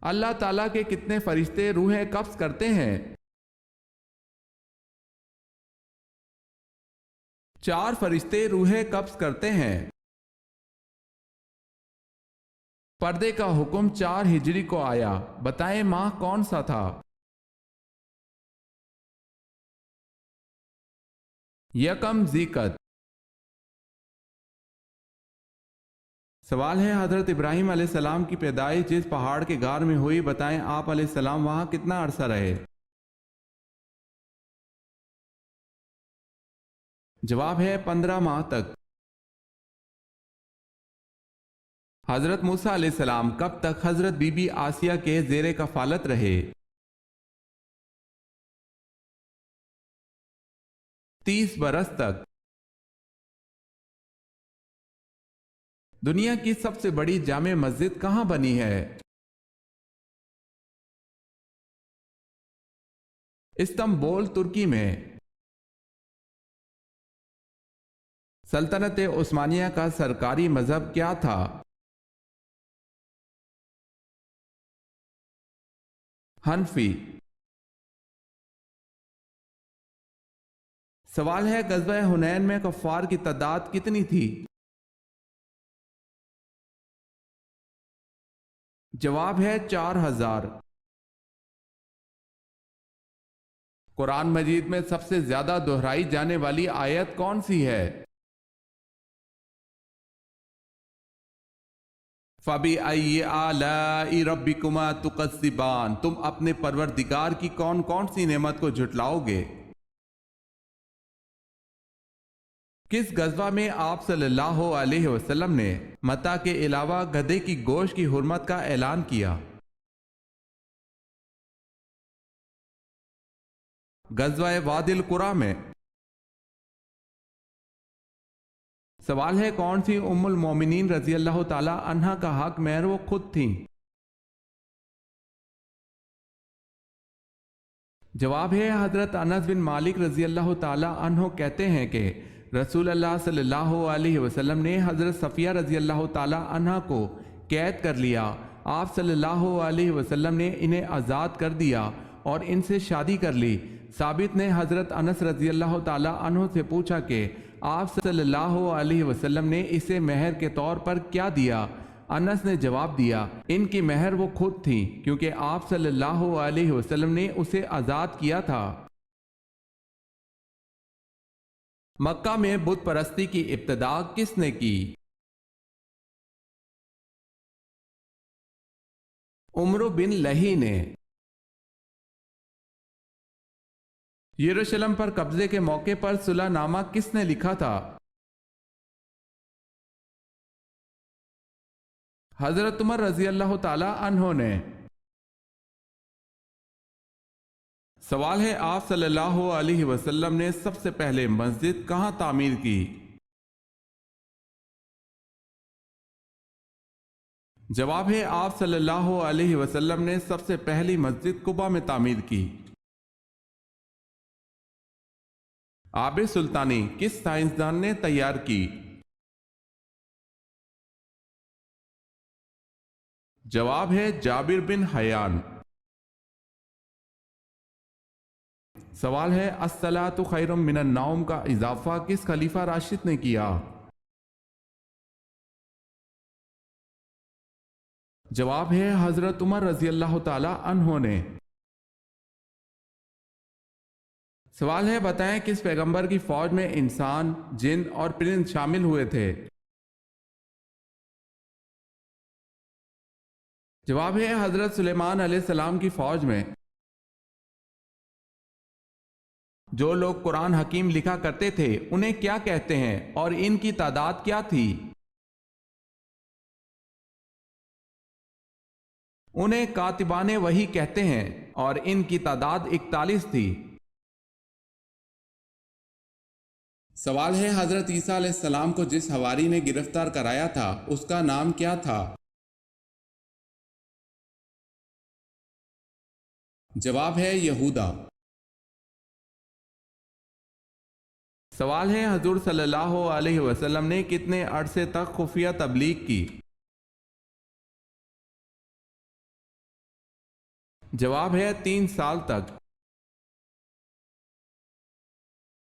اللہ تعالیٰ کے کتنے فرشتے روحیں قبض کرتے ہیں؟ 4 فرشتے روحیں قبض کرتے ہیں۔ پردے کا حکم 4 ہجری کو آیا، بتائیں ماہ کون سا تھا؟ یکم ذی-القعدہ۔ سوال ہے حضرت ابراہیم علیہ السلام کی پیدائش جس پہاڑ کے غار میں ہوئی، بتائیں آپ علیہ السلام وہاں کتنا عرصہ رہے؟ جواب ہے 15 ماہ تک۔ حضرت موسیٰ علیہ السلام کب تک حضرت بی بی آسیہ کے زیر کفالت رہے؟ 30 برس تک۔ دنیا کی سب سے بڑی جامع مسجد کہاں بنی ہے؟ استنبول، ترکی میں۔ سلطنت عثمانیہ کا سرکاری مذہب کیا تھا؟ حنفی۔ سوال ہے غزوہ حنین میں کفار کی تعداد کتنی تھی؟ جواب ہے 4000۔ قرآن مجید میں سب سے زیادہ دہرائی جانے والی آیت کون سی ہے؟ فَبِأَيِّ آلَاءِ رَبِّكُمَا تُكَذِّبَانِ، تم اپنے پروردگار کی کون کون سی نعمت کو جھٹلاؤ گے؟ کس غزوہ میں آپ صلی اللہ علیہ وسلم نے متاع کے علاوہ گدھے کی گوشت کی حرمت کا اعلان کیا؟ غزوہ وادی القریٰ میں۔ سوال ہے کون سی ام المومنین رضی اللہ تعالی عنہا کا حق مہر وہ خود تھیں؟ جواب ہے حضرت انس بن مالک رضی اللہ تعالی عنہ کہتے ہیں کہ رسول اللہ صلی اللہ علیہ وسلم نے حضرت صفیہ رضی اللہ تعالی عنہ کو قید کر لیا۔ آپ صلی اللہ علیہ وسلم نے انہیں آزاد کر دیا اور ان سے شادی کر لی۔ ثابت نے حضرت انس رضی اللہ تعالی عنہ سے پوچھا کہ آپ صلی اللہ علیہ وسلم نے اسے مہر کے طور پر کیا دیا؟ انس نے جواب دیا ان کی مہر وہ خود تھیں، کیونکہ آپ صلی اللہ علیہ وسلم نے اسے آزاد کیا تھا۔ مکہ میں بت پرستی کی ابتدا کس نے کی؟ عمرو بن لہی نے۔ یروشلم پر قبضے کے موقع پر صلح نامہ کس نے لکھا تھا؟ حضرت عمر رضی اللہ تعالی عنہ نے۔ سوال ہے آپ صلی اللہ علیہ وسلم نے سب سے پہلے مسجد کہاں تعمیر کی؟ جواب ہے آپ صلی اللہ علیہ وسلم نے سب سے پہلی مسجد قباء میں تعمیر کی۔ آب سلطانی کس سائنسدان نے تیار کی؟ جواب ہے جابر بن حیان۔ سوال ہے الصلاۃ خیر من النوم کا اضافہ کس خلیفہ راشد نے کیا؟ جواب ہے حضرت عمر رضی اللہ تعالی عنہ نے۔ سوال ہے بتائیں کس پیغمبر کی فوج میں انسان، جن اور پرند شامل ہوئے تھے؟ جواب ہے حضرت سلیمان علیہ السلام کی فوج میں۔ جو لوگ قرآن حکیم لکھا کرتے تھے انہیں کیا کہتے ہیں اور ان کی تعداد کیا تھی؟ انہیں کاتبان وحی کہتے ہیں اور ان کی تعداد 41 تھی۔ سوال ہے حضرت عیسیٰ علیہ السلام کو جس حواری نے گرفتار کرایا تھا اس کا نام کیا تھا؟ جواب ہے یہودا۔ سوال ہے حضور صلی اللہ علیہ وسلم نے کتنے عرصے تک خفیہ تبلیغ کی؟ جواب ہے 3 سال تک۔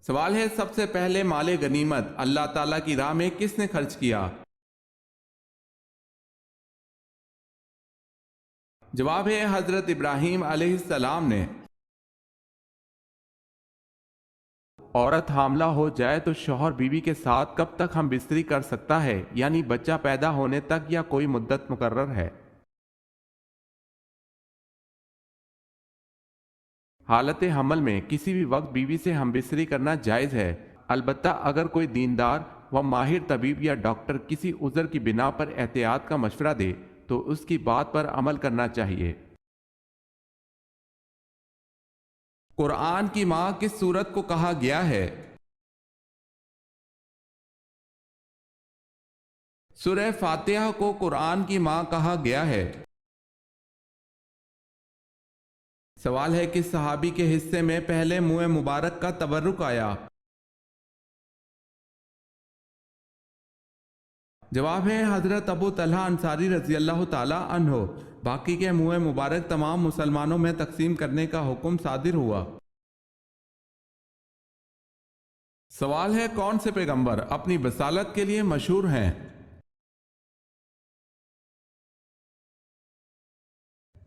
سوال ہے سب سے پہلے مال غنیمت اللہ تعالیٰ کی راہ میں کس نے خرچ کیا؟ جواب ہے حضرت ابراہیم علیہ السلام نے۔ عورت حاملہ ہو جائے تو شوہر بیوی کے ساتھ کب تک ہم بستری کر سکتا ہے، یعنی بچہ پیدا ہونے تک یا کوئی مدت مقرر ہے؟ حالت حمل میں کسی بھی وقت بیوی سے ہم بستری کرنا جائز ہے، البتہ اگر کوئی دیندار و ماہر طبیب یا ڈاکٹر کسی عذر کی بنا پر احتیاط کا مشورہ دے تو اس کی بات پر عمل کرنا چاہیے۔ قرآن کی ماں کس سورت کو کہا گیا ہے؟ سورہ فاتحہ کو قرآن کی ماں کہا گیا ہے۔ سوال ہے کس صحابی کے حصے میں پہلے منہ مبارک کا تبرک آیا؟ جواب ہے حضرت ابو طلحہ انصاری رضی اللہ تعالی عنہ۔ باقی کے منہ مبارک تمام مسلمانوں میں تقسیم کرنے کا حکم صادر ہوا۔ سوال ہے کون سے پیغمبر اپنی بصالت کے لیے مشہور ہیں؟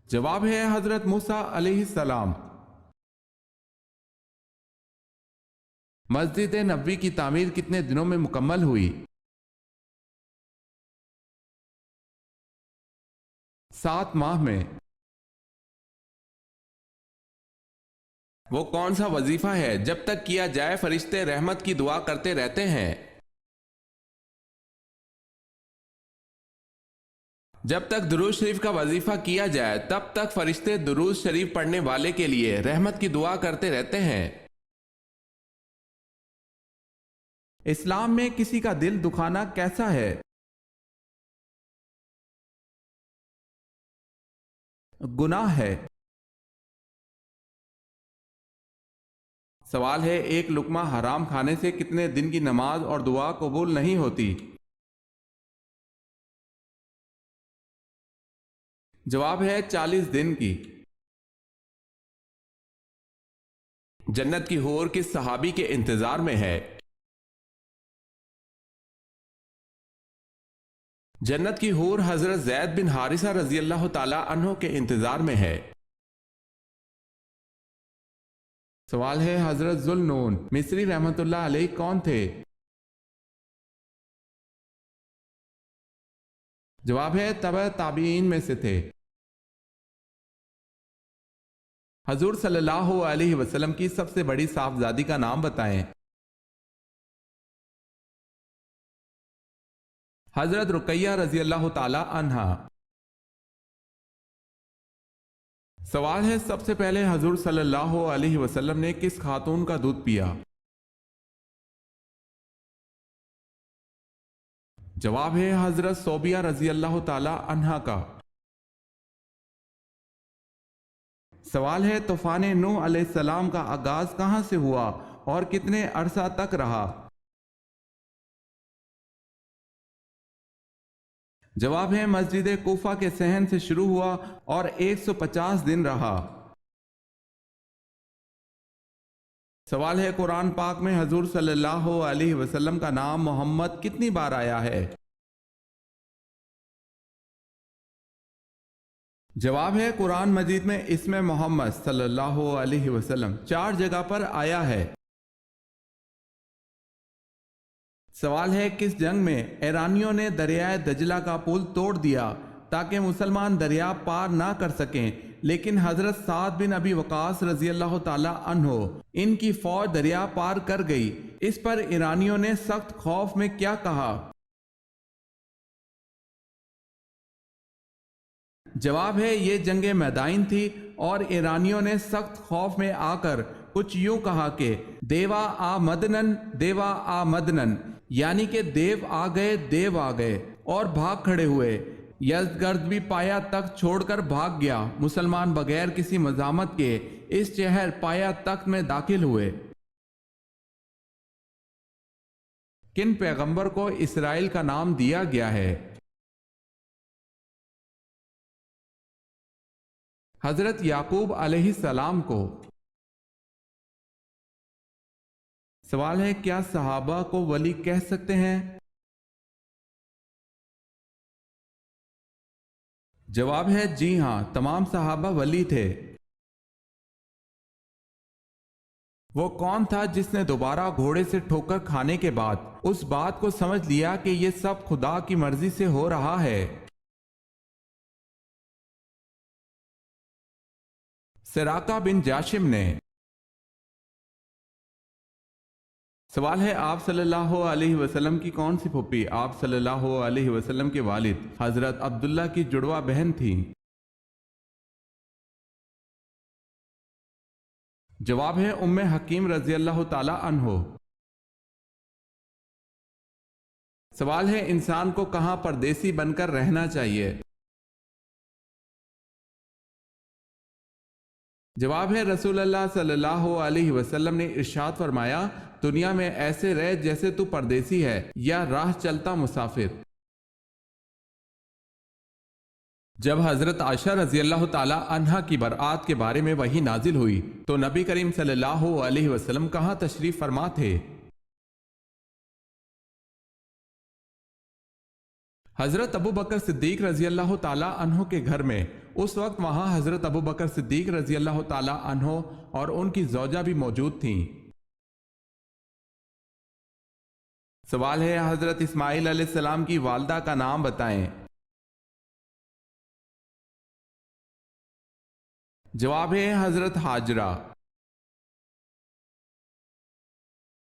جواب ہے حضرت موسیٰ علیہ السلام۔ مسجد نبوی کی تعمیر کتنے دنوں میں مکمل ہوئی؟ 7 ماہ میں۔ وہ کون سا وظیفہ ہے جب تک کیا جائے فرشتے رحمت کی دعا کرتے رہتے ہیں؟ جب تک درود شریف کا وظیفہ کیا جائے تب تک فرشتے درود شریف پڑھنے والے کے لیے رحمت کی دعا کرتے رہتے ہیں۔ اسلام میں کسی کا دل دکھانا کیسا ہے؟ گناہ ہے۔ سوال ہے ایک لقمہ حرام کھانے سے کتنے دن کی نماز اور دعا قبول نہیں ہوتی؟ جواب ہے 40 دن کی۔ جنت کی حور کس صحابی کے انتظار میں ہے؟ جنت کی حور حضرت زید بن حارثہ رضی اللہ تعالی عنہ کے انتظار میں ہے۔ سوال ہے حضرت ذوالنون مصری رحمت اللہ علیہ کون تھے؟ جواب ہے تبع تابعین میں سے تھے۔ حضور صلی اللہ علیہ وسلم کی سب سے بڑی صاحبزادی کا نام بتائیں۔ حضرت رقیہ رضی اللہ تعالی عنہا۔ سوال ہے سب سے پہلے حضور صلی اللہ علیہ وسلم نے کس خاتون کا دودھ پیا؟ جواب ہے حضرت صوبیہ رضی اللہ تعالی عنہا کا۔ سوال ہے طوفان نوح علیہ السلام کا آغاز کہاں سے ہوا اور کتنے عرصہ تک رہا؟ جواب ہے مسجد کوفہ کے صحن سے شروع ہوا اور 150 دن رہا۔ سوال ہے قرآن پاک میں حضور صلی اللہ علیہ وسلم کا نام محمد کتنی بار آیا ہے؟ جواب ہے قرآن مجید میں اسم محمد صلی اللہ علیہ وسلم 4 جگہ پر آیا ہے۔ سوال ہے کس جنگ میں ایرانیوں نے دریائے دجلہ کا پل توڑ دیا تاکہ مسلمان دریا پار نہ کر سکیں، لیکن حضرت سعد بن ابی وقاص رضی اللہ تعالی عنہ ان کی فوج دریا پار کر گئی، اس پر ایرانیوں نے سخت خوف میں کیا کہا؟ جواب ہے یہ جنگ میدائن تھی اور ایرانیوں نے سخت خوف میں آ کر کچھ یوں کہا کہ دیوا آ مدنن دیوا آ مدنن، یعنی کہ دیو آ گئے اور بھاگ کھڑے ہوئے۔ یزدگرد بھی پایا تخت چھوڑ کر بھاگ گیا۔ مسلمان بغیر کسی مزاحمت کے اس شہر پایا تخت میں داخل ہوئے۔ کن پیغمبر کو اسرائیل کا نام دیا گیا ہے؟ حضرت یعقوب علیہ السلام کو۔ سوال ہے کیا صحابہ کو ولی کہہ سکتے ہیں؟ جواب ہے جی ہاں، تمام صحابہ ولی تھے۔ وہ کون تھا جس نے دوبارہ گھوڑے سے ٹھوکر کھانے کے بعد اس بات کو سمجھ لیا کہ یہ سب خدا کی مرضی سے ہو رہا ہے؟ سراقہ بن جاشم نے۔ سوال ہے آپ صلی اللہ علیہ وسلم کی کون سی پھوپھی آپ صلی اللہ علیہ وسلم کے والد حضرت عبداللہ کی جڑوا بہن تھی؟ جواب ہے ام حکیم رضی اللہ تعالی عنہ۔ سوال ہے انسان کو کہاں پردیسی بن کر رہنا چاہیے؟ جواب ہے رسول اللہ صلی اللہ علیہ وسلم نے ارشاد فرمایا دنیا میں ایسے رہ جیسے تو پردیسی ہے یا راہ چلتا مسافر۔ جب حضرت عائشہ رضی اللہ تعالی عنہا کی برآت کے بارے میں وحی نازل ہوئی تو نبی کریم صلی اللہ علیہ وسلم کہاں تشریف فرما تھے؟ حضرت ابو بکر صدیق رضی اللہ تعالی عنہ کے گھر میں۔ اس وقت وہاں حضرت ابو بکر صدیق رضی اللہ تعالی عنہ اور ان کی زوجہ بھی موجود تھیں۔ سوال ہے حضرت اسماعیل علیہ السلام کی والدہ کا نام بتائیں۔ جواب ہے حضرت ہاجرہ۔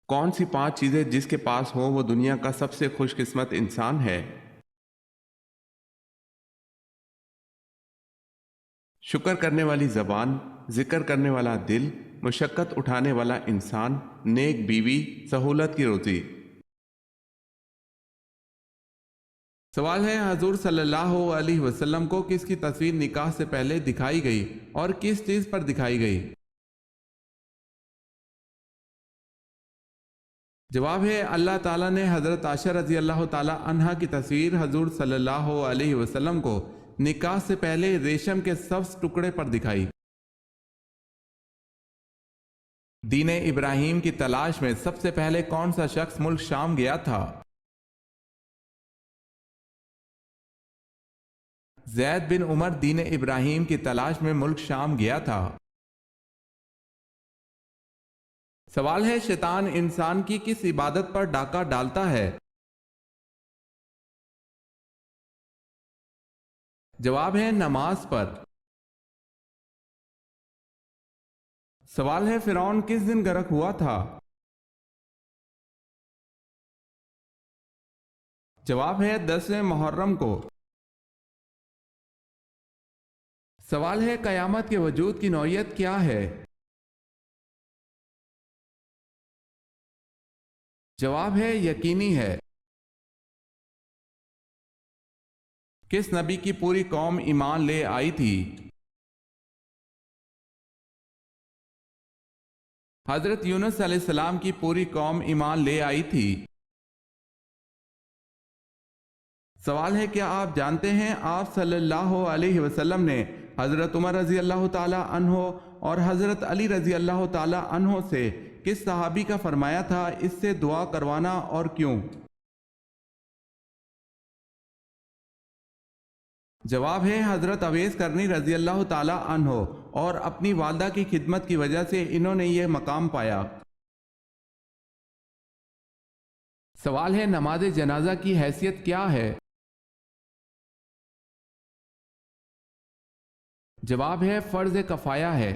کون سی 5 چیزیں جس کے پاس ہوں وہ دنیا کا سب سے خوش قسمت انسان ہے؟ شکر کرنے والی زبان، ذکر کرنے والا دل، مشقت اٹھانے والا انسان، نیک بیوی، سہولت کی روزی۔ سوال ہے حضور صلی اللہ علیہ وسلم کو کس کی تصویر نکاح سے پہلے دکھائی گئی اور کس چیز پر دکھائی گئی؟ جواب ہے اللہ تعالیٰ نے حضرت عائشہ رضی اللہ تعالی عنہا کی تصویر حضور صلی اللہ علیہ وسلم کو نکاح سے پہلے ریشم کے سبز ٹکڑے پر دکھائی۔ دین ابراہیم کی تلاش میں سب سے پہلے کون سا شخص ملک شام گیا تھا؟ زید بن عمر دین ابراہیم کی تلاش میں ملک شام گیا تھا۔ سوال ہے شیطان انسان کی کس عبادت پر ڈاکہ ڈالتا ہے؟ جواب ہے نماز پر۔ سوال ہے فرعون کس دن غرق ہوا تھا؟ جواب ہے 10ویں محرم کو۔ سوال ہے قیامت کے وجود کی نوعیت کیا ہے؟ جواب ہے یقینی ہے۔ کس نبی کی پوری قوم ایمان لے آئی تھی؟ حضرت یونس علیہ السلام کی پوری قوم ایمان لے آئی تھی۔ سوال ہے کیا آپ جانتے ہیں آپ صلی اللہ علیہ وسلم نے حضرت عمر رضی اللہ تعالی عنہ اور حضرت علی رضی اللہ تعالی عنہ سے کس صحابی کا فرمایا تھا اس سے دعا کروانا اور کیوں؟ جواب ہے حضرت اویس کرنی رضی اللہ تعالی عنہ، اور اپنی والدہ کی خدمت کی وجہ سے انہوں نے یہ مقام پایا۔ سوال ہے نماز جنازہ کی حیثیت کیا ہے؟ جواب ہے فرض کفایہ ہے۔